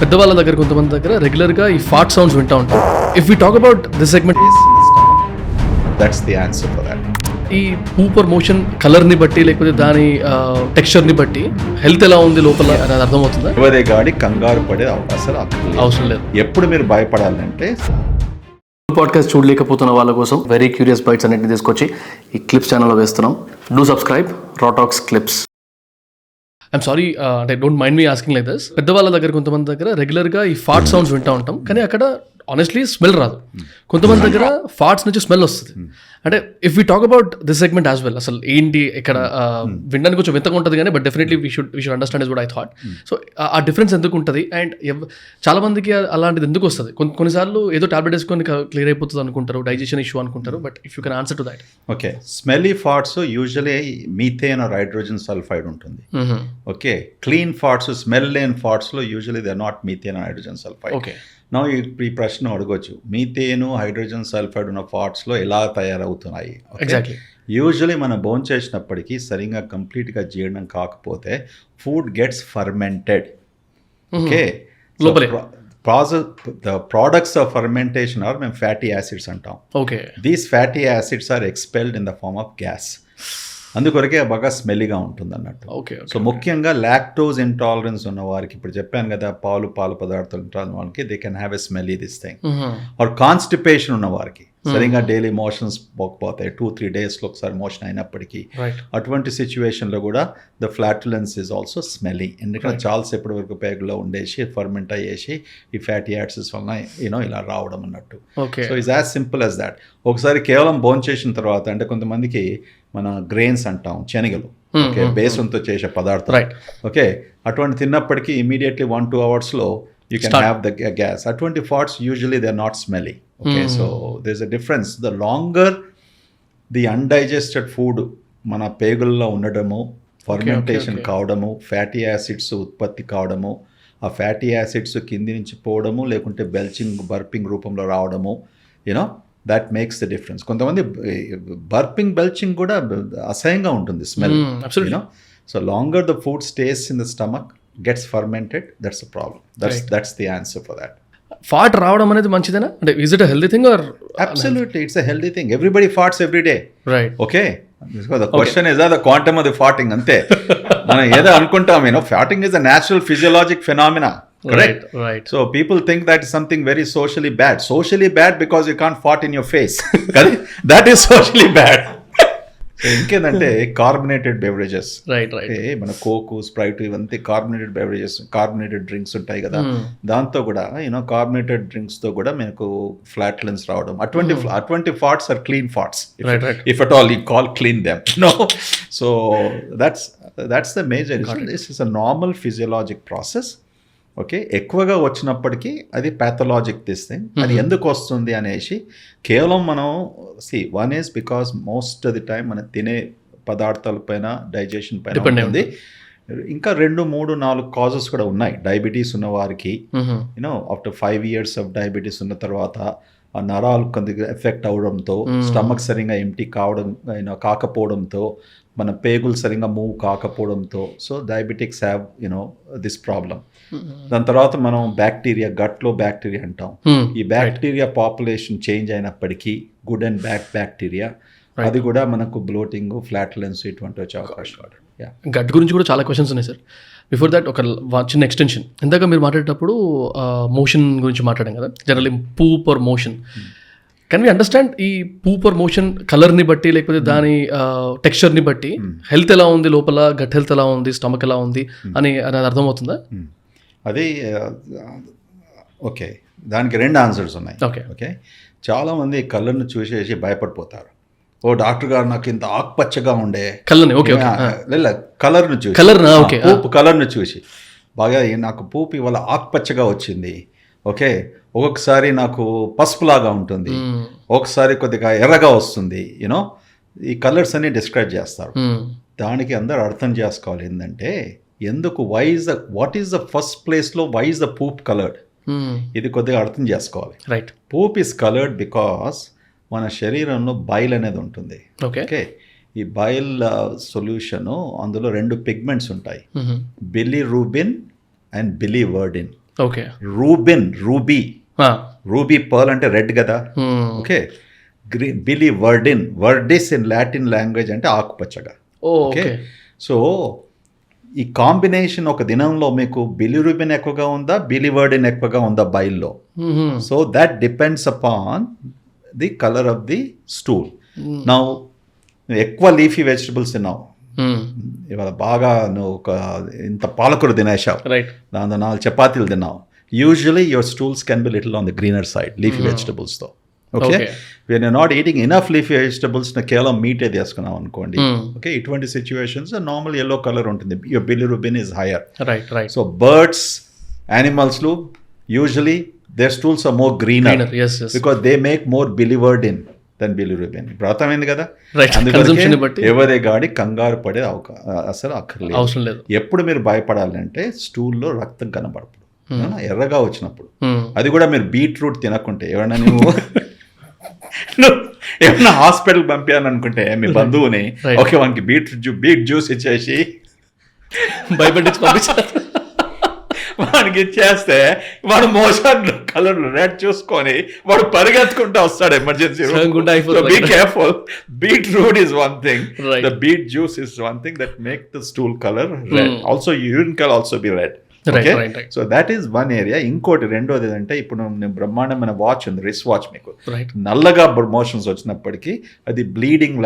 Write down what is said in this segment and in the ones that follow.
పెద్దవాళ్ళ దగ్గర కొంతమంది దగ్గర రెగ్యులర్గా ఈ ఫాట్ సౌండ్స్ వింటూ ఉంటాం. If we talk about this segment, that's the answer for that. ఈ పూపర్ మోషన్ కలర్ని బట్టి లేకపోతే దాని టెక్స్చర్ని బట్టి హెల్త్ ఎలా ఉంది లోపల అనేది అర్థమవుతుందా? ఎవరే గాడి కంగారు పడే అవసరం అవసరం లేదు. ఎప్పుడు మీరు భయపడాలంటే పాడ్కాస్ట్ చూడలేకపోతున్న వాళ్ళ కోసం వెరీ క్యూరియస్ బైట్స్ అన్నింటిని తీసుకొచ్చి ఈ క్లిప్స్ ఛానల్లో వేస్తున్నాం. Do subscribe Raw Talks clips. I'm sorry, అంటే don't mind me asking like this. పెద్దవాళ్ళ దగ్గర కొంతమంది దగ్గర రెగ్యులర్గా ఈ ఫాట్ సౌండ్స్ వింటూ ఉంటాం, కానీ అక్కడ ఆనెస్ట్లీ స్మెల్ రాదు. కొంతమంది దగ్గర ఫాట్స్ నుంచి స్మెల్ వస్తుంది. అంటే if we talk about this segment as well, అసలు ఏంటి ఇక్కడ వినడానికి కొంచెం వింతగా ఉంటుంది, కానీ but definitely we should understand is what I thought. So ఆ డిఫరెన్స్ ఎందుకు ఉంటుంది అండ్ చాలా మందికి అలాంటిది ఎందుకు వస్తుంది? కొన్నిసార్లు ఏదో టాబ్లెట్ వేసుకొని క్లియర్ అయిపోతుంది అనుకుంటారు, డైజెషన్ ఇష్యూ అనుకుంటారు, but if you can answer to that. Okay, smelly farts usually methane or hydrogen sulphide ఉంటుంది. ఓకే, క్లీన్ ఫాట్స్, స్మెల్ లేని ఫాట్స్లో usually they are not methane or hydrogen sulphide. Okay, నా ఈ ప్రశ్న అడగొచ్చు, మీథేను హైడ్రోజన్ సల్ఫైడ్ ఉన్న ఫాట్స్లో ఎలా తయారవుతున్నాయి? ఎగ్జాక్ట్లీ. యూజువలీ మనం భోజనం చేసినప్పటికీ సరిగ్గా కంప్లీట్గా జీర్ణం కాకపోతే food gets fermented. Okay, the products of fermentation are మేము ఫ్యాటీ యాసిడ్స్ అంటాం. Okay, these fatty acids are expelled in the form of gas. అందుకొరకే బాగా స్మెల్లీగా ఉంటుంది అన్నట్టు. ఓకే, సో ముఖ్యంగా లాక్టోజ్ ఇంటాలరెన్స్ ఉన్న వారికి, ఇప్పుడు చెప్పాను కదా, పాలు పదార్థాలు ఇంటాలరెన్స్ వాళ్ళకి they can have a smelly this thing. Or constipation ఉన్న వారికి, సరిగా డైలీ మోషన్స్ పోకపోతాయి, 2-3 డేస్లో ఒకసారి మోషన్ అయినప్పటికీ, అటువంటి సిచ్యువేషన్లో కూడా ద ఫ్లాటులెన్స్ ఈజ్ ఆల్సో స్మెల్లీ. ఎందుకంటే చాలాసేపటి వరకు పేగులో ఉండేసి ఫర్మెంట్ అయ్యేసి ఈ ఫ్యాటీ యాసిడ్స్ వలన ఇలా రావడం అన్నట్టు. So it's as simple as that. ఒకసారి కేవలం భోజనం చేసిన తర్వాత, అంటే కొంతమందికి మన గ్రెయిన్స్ అంటాం, శనగలు, ఓకే, బేసన్తో చేసే పదార్థం, ఓకే, అటువంటి తిన్నప్పటికీ ఇమీడియట్లీ 1-2 అవర్స్లో you can have the gas. At 40 usually they are not smelly. Okay, so there's a difference. The longer the undigested food mana pegulla undadamu, fermentation కావడము, ఫ్యాటీ యాసిడ్స్ ఉత్పత్తి కావడము, ఆ ఫ్యాటీ యాసిడ్స్ కింది నుంచి పోవడము, లేకుంటే బెల్చింగ్ బర్పింగ్ రూపంలో రావడము, that makes the difference. కొంతమంది బర్పింగ్ బెల్చింగ్ కూడా అసహ్యంగా ఉంటుంది smell. So longer the food stays in the stomach, gets fermented, that's the problem. That's the answer for that. Fart రావడం అనేది మంచిదేనా? అంటే is it a healthy thing or? Absolutely, it's a healthy thing. Everybody farts every day. Right. Okay. The question is the quantum of the farting ante. మనం ఏదో అనుకుంటాం, farting is a natural physiologic phenomena. Correct? Right. So people think that is something very socially bad. Socially bad because you can't fart in your face. That is socially bad. So ఇంకేందంటే carbonated beverages, మన Coke, Sprite, ఇవంతా carbonated beverages, carbonated drinks ఉంటాయి కదా, దాంతో కూడా carbonated డ్రింక్స్తో కూడా మనకు flatulence రావడం, అటువంటి farts are clean farts if at all you call clean them. So that's the major issue. This is a normal physiologic process. Okay, ఎక్కువగా వచ్చినప్పటికీ అది ప్యాథలాజిక్ దిస్ థింగ్. అది ఎందుకు వస్తుంది అనేసి కేవలం మనం one is because most of the time మనం తినే పదార్థాల పైన, డైజెషన్ పైన ఉంది. ఇంకా 2-3-4 కాజెస్ కూడా ఉన్నాయి. డయాబెటీస్ ఉన్న వారికి ఆఫ్టర్ 5 years ఆఫ్ డయాబెటీస్ ఉన్న తర్వాత ఆ నరాలు కొద్దిగా ఎఫెక్ట్ అవడంతో, స్టమక్ సరిగా ఎంటీ కాకపోవడంతో, మన పేగులు సరిగా మూవ్ కాకపోవడంతో, so diabetics have this problem. దాని తర్వాత మనం బ్యాక్టీరియా, గట్లో బ్యాక్టీరియా అంటాం. ఈ బ్యాక్టీరియా పాపులేషన్ చేంజ్ అయినప్పటికీ, గుడ్ అండ్ బ్యాడ్ బ్యాక్టీరియా, అది కూడా మనకు బ్లోటింగ్, ఫ్లాట్లెన్స్ ఇటువంటి వచ్చే అవకాశం. గట్ గురించి కూడా చాలా క్వశ్చన్స్ ఉన్నాయి సార్. బిఫోర్ దాట్ ఒక చిన్న ఎక్స్టెన్షన్. ఇందాక మీరు మాట్లాడేటప్పుడు మోషన్ గురించి మాట్లాడాం కదా, generally poop or motion. Can we understand ఈ పూప్ ఆర్ మోషన్ కలర్ని బట్టి లేకపోతే దాని టెక్స్చర్ని బట్టి హెల్త్ ఎలా ఉంది లోపల, గట్ హెల్త్ ఎలా ఉంది, స్టమక్ ఎలా ఉంది అనేది అర్థమవుతుందా? అది ఓకే, దానికి 2 ఆన్సర్స్ ఉన్నాయి. ఓకే, చాలామంది కలర్ను చూసేసి భయపడిపోతారు. ఓ డాక్టర్ గారు, నాకు ఇంత ఆకుపచ్చగా ఉండే కలర్ని, కలర్ను చూసి, పూపు కలర్ను చూసి బాగా నాకు పూపు ఇవాళ ఆకుపచ్చగా వచ్చింది. ఓకే, ఒక్కొక్కసారి నాకు పసుపులాగా ఉంటుంది, ఒకసారి కొద్దిగా ఎర్రగా వస్తుంది. ఈ కలర్స్ అన్ని డిస్క్రైబ్ చేస్తారు. దానికి అందరు అర్థం చేసుకోవాలి ఏంటంటే, ఎందుకు వాట్ ఈస్ ద ఫస్ట్ ప్లేస్లో why is the poop coloured, ఇది కొద్దిగా అర్థం చేసుకోవాలి. Right. Poop is coloured because మన శరీరంలో బైల్ అనేది ఉంటుంది. ఓకే, ఈ బైల్ సొల్యూషన్, అందులో 2 పిగ్మెంట్స్ ఉంటాయి, bilirubin and biliverdin. Okay. Ruby పర్ల్ అంటే రెడ్ కదా. Okay. Verdis in Latin language అంటే ఆకుపచ్చగా. ఓకే. సో ఈ కాంబినేషన్ ఒక దినంలో మీకు బిలిరూబిన్ ఎక్కువగా ఉందా, బిలివర్డిన్ ఎక్కువగా ఉందా బైల్లో. So that depends upon the colour of the stool. Now నువ్వు ఎక్కువ లీఫీ వెజిటబుల్స్ తిన్నావు, ఇవాళ బాగా నువ్వు ఒక ఇంత పాలకూర తినేసావు, దాంతో 4 చపాతీలు తిన్నావు, usually your stools can be little on the greener side leafy వెజిటబుల్స్తో. Okay. We're not eating enough leafy vegetables, కేవలం మీటే తీసుకున్నాం అనుకోండి. ఓకే. ఇటువంటి సిచ్యువేషన్స్ నార్మల్ ఎల్లో కలర్ ఉంటుంది, your bilirubin is higher. So birds, యానిమల్స్లు usually their stools are more greener. Yes. Because they make more biliverdin than bilirubin. ఇప్పుడు అర్థమైంది కదా. అందుకే ఎవరే గాడి కంగారు పడే అసలు అక్కర్లేదు. ఎప్పుడు మీరు భయపడాలంటే స్టూల్లో రక్తం కనబడప్పుడు, ఎర్రగా వచ్చినప్పుడు. అది కూడా మీరు బీట్రూట్ తినకుంటే, ఎవరైనా నువ్వు ఏమన్నా హాస్పిటల్ పంపాను అనుకుంటే మీ బంధువుని, ఓకే వానికి బీట్ జ్యూస్ ఇచ్చేసి భయపడించి పంపించారు, వాడికి ఇచ్చేస్తే వాడు మోషన్ కలర్ రెడ్ చూసుకొని వాడు పరిగెత్తుకుంటూ వస్తాడు emergency. Be careful. Beetroot is one thing, the beet juice is one thing that make the stool colour red. Also urine can also be red. Okay. So that is one area. ఇంకోటి రెండోది అంటే ఇప్పుడు బ్రహ్మాండమైన watch ఉంది, wrist watch. మీకు నల్లగా motions వచ్చినప్పటికీ అది బ్లీడింగ్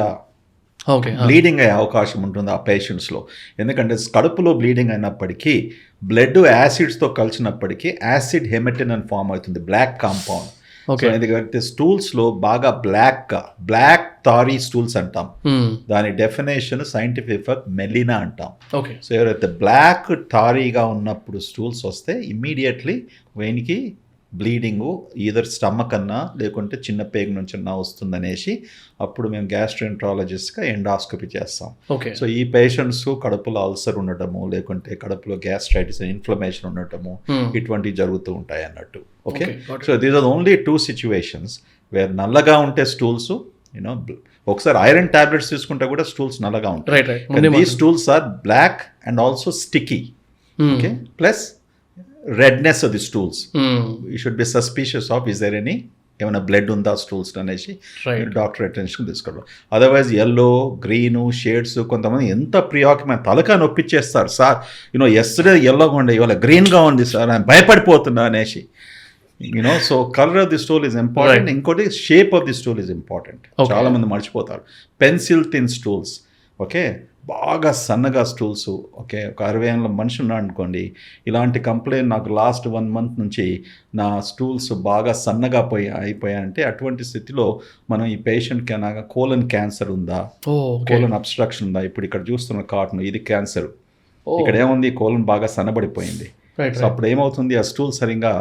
అయ్యే అవకాశం ఉంటుంది ఆ పేషెంట్స్లో. ఎందుకంటే కడుపులో బ్లీడింగ్ అయినప్పటికీ బ్లడ్ యాసిడ్స్తో కలిసినప్పటికీ యాసిడ్ హెమటిన్ అని ఫామ్ అవుతుంది, బ్లాక్ కాంపౌండ్. సో ఎందుకంటే స్టూల్స్లో బాగా బ్లాక్ తారీ స్టూల్స్ అంటాం. దాని డెఫినేషన్ సైంటిఫిక్ మెలినా అంటాం. సో ఎవరైతే బ్లాక్ తారీగా ఉన్నప్పుడు స్టూల్స్ వస్తే ఇమ్మీడియట్లీ వెయిన్కి బ్లీడింగు ఈదర్ స్టమక్ అన్నా లేకుంటే చిన్న పేగు నుంచి అన్నా వస్తుందనేసి అప్పుడు మేము గ్యాస్ట్రోఎంట్రాలజిస్ట్గా ఎండాస్కోపీ చేస్తాం. సో ఈ పేషెంట్స్ కడుపులో అల్సర్ ఉండటము లేకుంటే కడుపులో గ్యాస్ట్రైటిస్ ఇన్ఫ్లమేషన్ ఉండటము ఇటువంటివి జరుగుతూ ఉంటాయి అన్నట్టు. Okay. So these are only 2 situations where నల్లగా ఉంటే స్టూల్స్, యూనో ఒకసారి ఐరన్ టాబ్లెట్స్ తీసుకుంటే కూడా స్టూల్స్ నల్లగా ఉంటాయి. ఈ stools are black and also sticky. Okay. Plus redness of the stools. You should be suspicious of is there any ఏమైనా blood ఉందా స్టూల్స్ అనేసి డాక్టర్ అటెన్షన్ తీసుకోవడం. అదర్వైజ్ ఎల్లో, గ్రీను షేడ్స్ కొంతమంది ఎంత ప్రియాక్యుపైడ్ తలకా నొప్పిచ్చేస్తారు. సార్ ఎస్టర్డే ఎల్లోగా ఉండే ఇవాళ గ్రీన్గా ఉంది సార్, నేను భయపడిపోతున్నా అనేసి. So colour of the stool is important. ఇంకోటి shape of the stool is important. చాలా మంది మర్చిపోతారు. Pencil thin stools. ఓకే. బాగా సన్నగా స్టూల్స్. ఓకే. ఒక 60 ఏళ్ళ మనిషి ఉన్నాడు అనుకోండి, ఇలాంటి కంప్లైంట్ నాకు లాస్ట్ 1 month నుంచి నా స్టూల్స్ బాగా సన్నగా అయిపోయాయంటే అటువంటి స్థితిలో మనం ఈ పేషెంట్కి అనగా కోలన్ క్యాన్సర్ ఉందా, కోలన్ అబ్స్ట్రక్షన్ ఉందా. ఇప్పుడు ఇక్కడ చూస్తున్న కార్ట్ను ఇది క్యాన్సర్. ఇక్కడ ఏముంది, కోలన్ బాగా సన్నబడిపోయింది. సో అప్పుడు ఏమవుతుంది, ఆ స్టూల్ సరిగా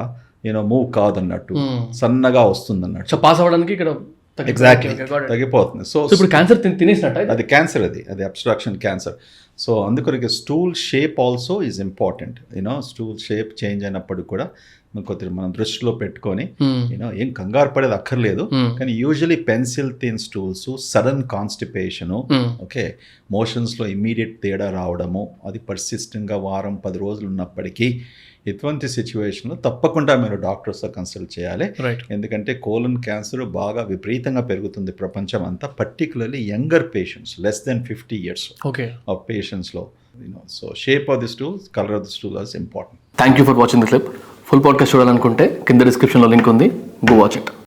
మూవ్ కాదన్నట్టు, సన్నగా వస్తుంది అన్నట్టు. పాస్ అవ్వడానికి ఇక్కడ ఎగ్జాక్ట్లీ తగ్గిపోతుంది. సో ఇప్పుడు క్యాన్సర్ తినేసినట్టు అది క్యాన్సర్, అది అబ్స్ట్రక్షన్ క్యాన్సర్. సో అందుకొరకు stool shape also is important. Stool shape change అయినప్పుడు కూడా కొద్దిగా మనం దృష్టిలో పెట్టుకొని ఏం కంగారు పడేది అక్కర్లేదు. కానీ usually pencil thin stools, sudden constipation, okay, మోషన్స్లో ఇమ్మీడియట్ తేడా రావడము, అది పర్సిస్టెంట్గా వారం 10 రోజులు ఉన్నప్పటికీ ఇటువంటి సిచ్యువేషన్లో తప్పకుండా మీరు డాక్టర్స్తో కన్సల్ట్ చేయాలి. ఎందుకంటే కోలన్ క్యాన్సర్ బాగా విపరీతంగా పెరుగుతుంది ప్రపంచం అంతా, particularly younger patients less than 50 years of పేషెంట్స్లో. So shape of the stool, colour of the stool is important. Thank you for watching the clip. Full podcast చూడాలనుకుంటే కింద డిస్క్రిప్షన్లో లింక్ ఉంది, గో వాచ్ ఇట్.